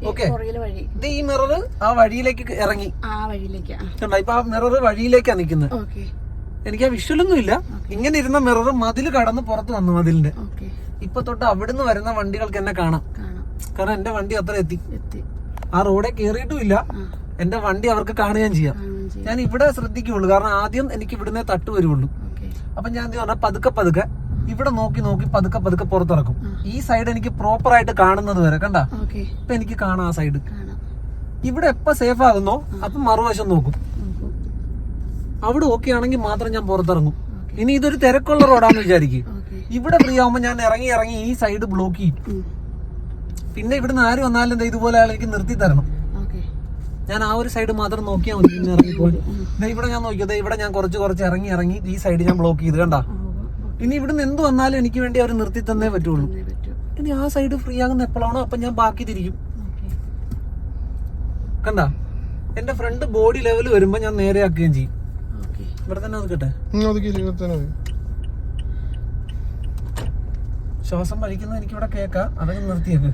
Okay. ഇത് ഈ mirror ആ വഴിയിലേക്ക് ഇറങ്ങി. കണ്ടോ, ഇപ്പൊ ആ മിറർ വഴിയിലേക്കാ നിക്കുന്നത്. എനിക്ക് ആ വിഷ്വലൊന്നും ഇല്ല. ഇങ്ങനെ ഇരുന്ന മിറർ മതില് കടന്ന് പുറത്ത് വന്നു. മതിലിന്റെ ഇപ്പൊ തൊട്ട് അവിടുന്ന് വരുന്ന വണ്ടികൾക്ക് എന്നെ കാണാം. കാരണം എന്റെ വണ്ടി അത്ര എത്തി. ആ റോഡെ കേറിയിട്ടുമില്ല. എന്റെ വണ്ടി അവർക്ക് കാണുകയും ചെയ്യാം. ഞാൻ ഇവിടെ ശ്രദ്ധിക്കുള്ളൂ. കാരണം ആദ്യം എനിക്ക് ഇവിടുന്ന് തട്ട് വരുള്ളൂ. അപ്പൊ ഞാൻ എന്ത് പറഞ്ഞാൽ പതുക്കെ ഇവിടെ നോക്കി പതുക്കെ പുറത്തിറക്കും. ഈ സൈഡ് എനിക്ക് പ്രോപ്പർ ആയിട്ട് കാണുന്നത് വരെ. കണ്ട, ഇപ്പൊ എനിക്ക് കാണാം ആ സൈഡ്. ഇവിടെ എപ്പോ സേഫ് ആകുന്നോ അപ്പൊ മറുവശം നോക്കും. അവിടെ ഓക്കെ ആണെങ്കിൽ മാത്രം ഞാൻ പുറത്തിറങ്ങും. ഇനി ഇതൊരു തിരക്കുള്ള റോഡാന്ന് വിചാരിക്കും. ഇവിടെ ഫ്രീ ആവുമ്പോ ഞാൻ ഇറങ്ങി ഈ സൈഡ് ബ്ലോക്ക് ചെയ്യും. പിന്നെ ഇവിടുന്ന് ആര് വന്നാലും എന്താ ഇതുപോലെ എനിക്ക് നിർത്തി തരണം. ഞാൻ ആ ഒരു സൈഡ് മാത്രം നോക്കിയാൽ മതി. പിന്നെ ഇറങ്ങിപ്പോയി ഇവിടെ ഞാൻ നോക്കിയത്. ഇവിടെ ഞാൻ കുറച്ച് ഇറങ്ങി ഈ സൈഡ് ഞാൻ ബ്ലോക്ക് ചെയ്ത്. കണ്ട, ഇനി ഇവിടുന്ന് എന്ത് വന്നാലും എനിക്ക് വേണ്ടി അവർ നിർത്തി തന്നേ പറ്റുള്ളൂ. ഇനി ആ സൈഡ് ഫ്രീ ആകുന്ന എപ്പോഴാണോ അപ്പൊ ഞാൻ ബാക്കി തിരിക്കും. കണ്ട, എന്റെ ഫ്രണ്ട് ബോഡി ലെവൽ വരുമ്പോ ഞാൻ നേരെ ആക്കുകയും ചെയ്യും. ഇവിടെ തന്നെ ഒതുക്കട്ടെ. ശ്വാസം വലിക്കുന്നത് എനിക്കിവിടെ കേക്കാം. അതൊക്കെ നിർത്തിയേക്ക്.